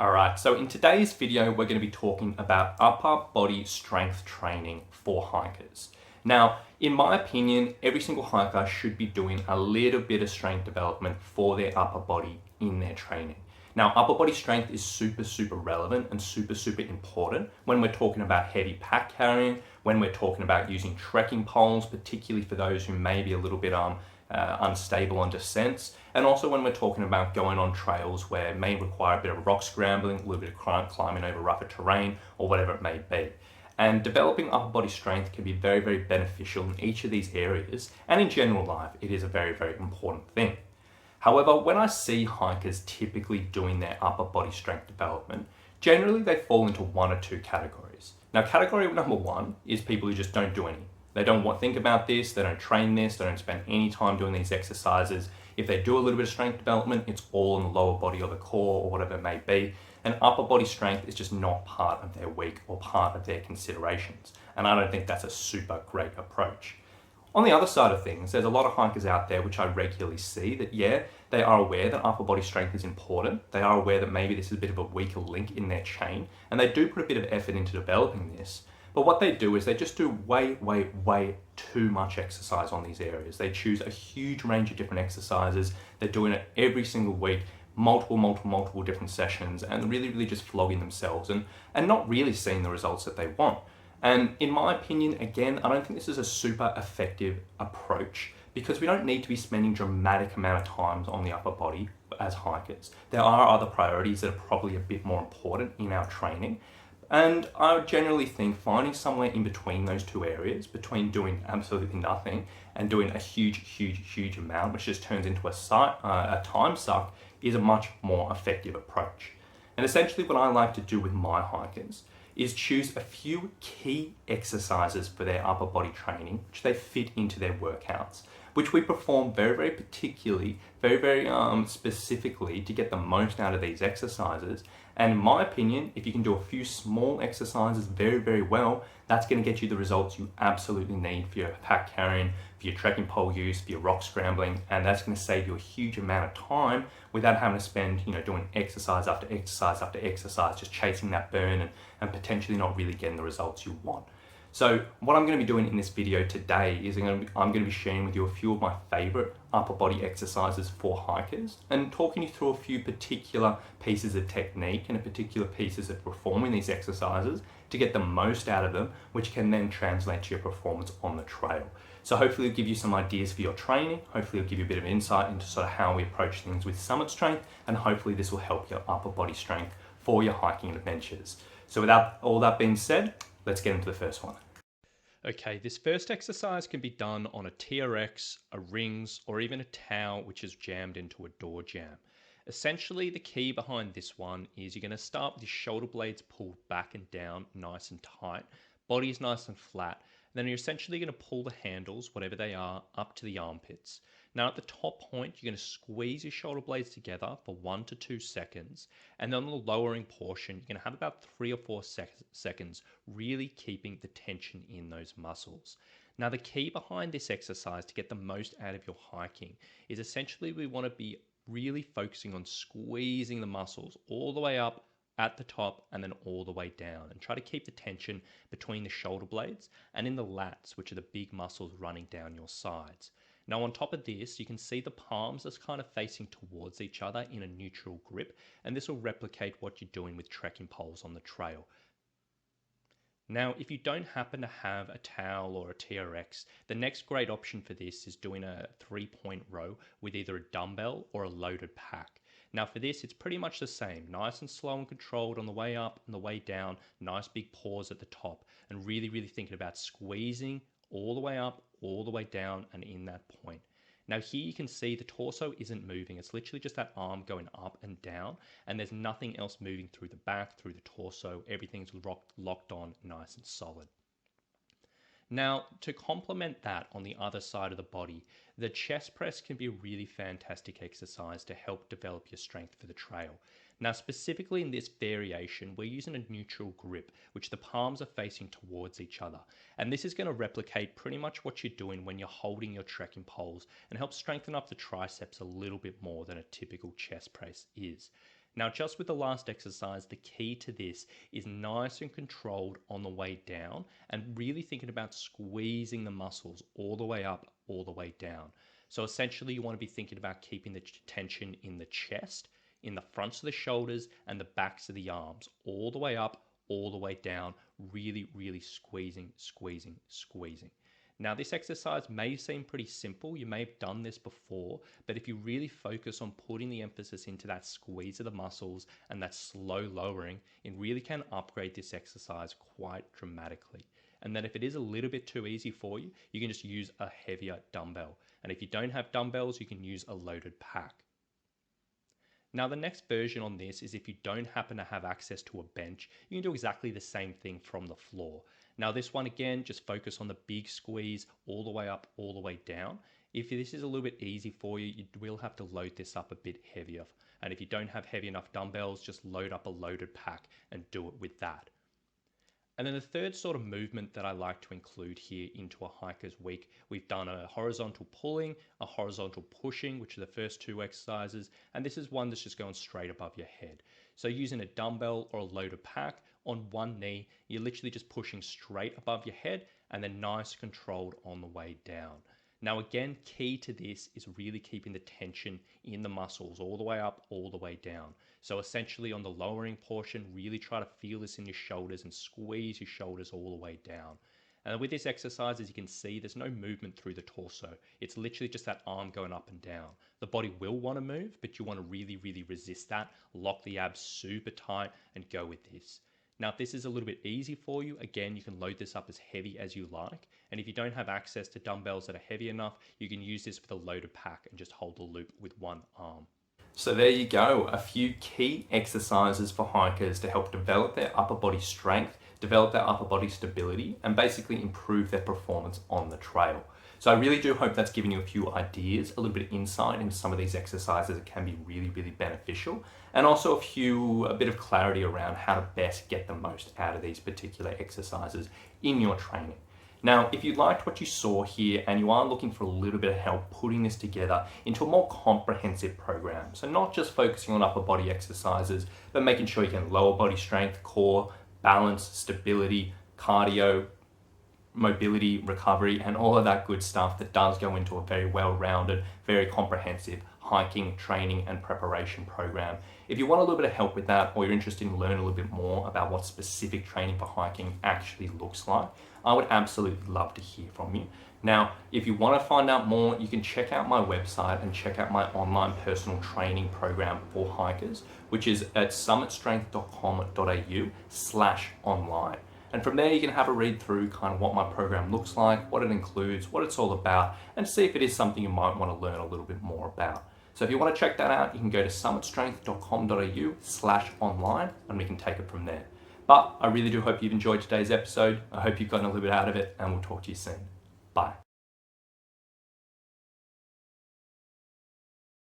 Alright, so in today's video, we're going to be talking about upper body strength training for hikers. Now, in my opinion, every single hiker should be doing a little bit of strength development for their upper body in their training. Now, upper body strength is super relevant and super important when we're talking about heavy pack carrying, when we're talking about using trekking poles, particularly for those who may be a little bit unstable on descents, and also when we're talking about going on trails where it may require a bit of rock scrambling, a little bit of climbing over rougher terrain, or whatever it may be. And developing upper body strength can be very beneficial in each of these areas, and in general life, it is a very important thing. However, when I see hikers typically doing their upper body strength development, generally they fall into one or two categories. Now, category number one is people who just don't do any. They don't think about this, they don't train this, they don't spend any time doing these exercises. If they do a little bit of strength development, it's all in the lower body or the core or whatever it may be. And upper body strength is just not part of their week or part of their considerations. And I don't think that's a super great approach. On the other side of things, there's a lot of hikers out there which I regularly see that, yeah, they are aware that upper body strength is important. They are aware that maybe this is a bit of a weaker link in their chain, and they do put a bit of effort into developing this. But what they do is they just do way too much exercise on these areas. They choose a huge range of different exercises. They're doing it every single week, multiple different sessions, and really just flogging themselves and not really seeing the results that they want. And in my opinion, again, I don't think this is a super effective approach because we don't need to be spending dramatic amount of time on the upper body as hikers. There are other priorities that are probably a bit more important in our training. And I generally think finding somewhere in between those two areas, between doing absolutely nothing and doing a huge amount, which just turns into a time suck, is a much more effective approach. And essentially what I like to do with my hikers is choose a few key exercises for their upper body training, which they fit into their workouts, which we perform very particularly, very specifically to get the most out of these exercises. And in my opinion, if you can do a few small exercises very well, that's going to get you the results you absolutely need for your pack carrying, for your trekking pole use, for your rock scrambling, and that's going to save you a huge amount of time without having to spend, doing exercise after exercise, just chasing that burn and potentially not really getting the results you want. So what I'm going to be doing in this video today is I'm going to be sharing with you a few of my favorite upper body exercises for hikers and talking you through a few particular pieces of technique and particular pieces of performing these exercises to get the most out of them, which can then translate to your performance on the trail. So hopefully it'll give you some ideas for your training, hopefully it'll give you a bit of insight into sort of how we approach things with summit strength, and hopefully this will help your upper body strength for your hiking adventures. So without all that being said, let's get into the first one. Okay, this first exercise can be done on a TRX, a rings, or even a towel which is jammed into a door jamb. Essentially, the key behind this one is you're going to start with your shoulder blades pulled back and down nice and tight, body is nice and flat, and then you're essentially going to pull the handles, whatever they are, up to the armpits. Now at the top point, you're going to squeeze your shoulder blades together for 1 to 2 seconds. And then on the lowering portion, you're going to have about 3 or 4 seconds really keeping the tension in those muscles. Now the key behind this exercise to get the most out of your hiking is essentially we want to be really focusing on squeezing the muscles all the way up at the top and then all the way down, and try to keep the tension between the shoulder blades and in the lats, which are the big muscles running down your sides. Now on top of this, you can see the palms as kind of facing towards each other in a neutral grip, and this will replicate what you're doing with trekking poles on the trail. Now, if you don't happen to have a towel or a TRX, the next great option for this is doing a 3-point row with either a dumbbell or a loaded pack. Now for this, it's pretty much the same, nice and slow and controlled on the way up and the way down, nice big pause at the top, and really thinking about squeezing all the way up, all the way down, and in that point. Now here you can see the torso isn't moving. It's literally just that arm going up and down, and there's nothing else moving through the back, through the torso. Everything's locked on nice and solid. Now, to complement that on the other side of the body, the chest press can be a really fantastic exercise to help develop your strength for the trail. Now, specifically in this variation, we're using a neutral grip, which the palms are facing towards each other. And this is going to replicate pretty much what you're doing when you're holding your trekking poles and help strengthen up the triceps a little bit more than a typical chest press is. Now, just with the last exercise, the key to this is nice and controlled on the way down and really thinking about squeezing the muscles all the way up, all the way down. So essentially, you want to be thinking about keeping the tension in the chest, in the fronts of the shoulders, and the backs of the arms, all the way up, all the way down, really, really squeezing, squeezing, squeezing. Now, this exercise may seem pretty simple. You may have done this before, but if you really focus on putting the emphasis into that squeeze of the muscles and that slow lowering, it really can upgrade this exercise quite dramatically. And then if it is a little bit too easy for you, you can just use a heavier dumbbell. And if you don't have dumbbells, you can use a loaded pack. Now, the next version on this is if you don't happen to have access to a bench, you can do exactly the same thing from the floor. Now, this one again, just focus on the big squeeze all the way up, all the way down. If this is a little bit easy for you, you will have to load this up a bit heavier. And if you don't have heavy enough dumbbells, just load up a loaded pack and do it with that. And then the third sort of movement that I like to include here into a hiker's week, we've done a horizontal pulling, a horizontal pushing, which are the first two exercises. And this is one that's just going straight above your head. So using a dumbbell or a loaded pack on one knee, you're literally just pushing straight above your head and then nice controlled on the way down. Now again, key to this is really keeping the tension in the muscles all the way up, all the way down. So essentially on the lowering portion, really try to feel this in your shoulders and squeeze your shoulders all the way down. And with this exercise, as you can see, there's no movement through the torso. It's literally just that arm going up and down. The body will want to move, but you want to really, really resist that. Lock the abs super tight and go with this. Now, if this is a little bit easy for you, again, you can load this up as heavy as you like. And if you don't have access to dumbbells that are heavy enough, you can use this with a loaded pack and just hold the loop with one arm. So there you go, a few key exercises for hikers to help develop their upper body strength, develop their upper body stability, and basically improve their performance on the trail. So I really do hope that's given you a few ideas, a little bit of insight into some of these exercises that can be really, really beneficial, and also a bit of clarity around how to best get the most out of these particular exercises in your training. Now, if you liked what you saw here and you are looking for a little bit of help putting this together into a more comprehensive program, so not just focusing on upper body exercises, but making sure you can lower body strength, core, balance, stability, cardio, mobility, recovery, and all of that good stuff that does go into a very well-rounded, very comprehensive hiking, training, and preparation program. If you want a little bit of help with that, or you're interested in learning a little bit more about what specific training for hiking actually looks like, I would absolutely love to hear from you. Now, if you want to find out more, you can check out my website and check out my online personal training program for hikers, which is at summitstrength.com.au/online. And from there, you can have a read through kind of what my program looks like, what it includes, what it's all about, and see if it is something you might want to learn a little bit more about. So if you want to check that out, you can go to summitstrength.com.au/online and we can take it from there. But I really do hope you've enjoyed today's episode. I hope you've gotten a little bit out of it, and we'll talk to you soon. Bye.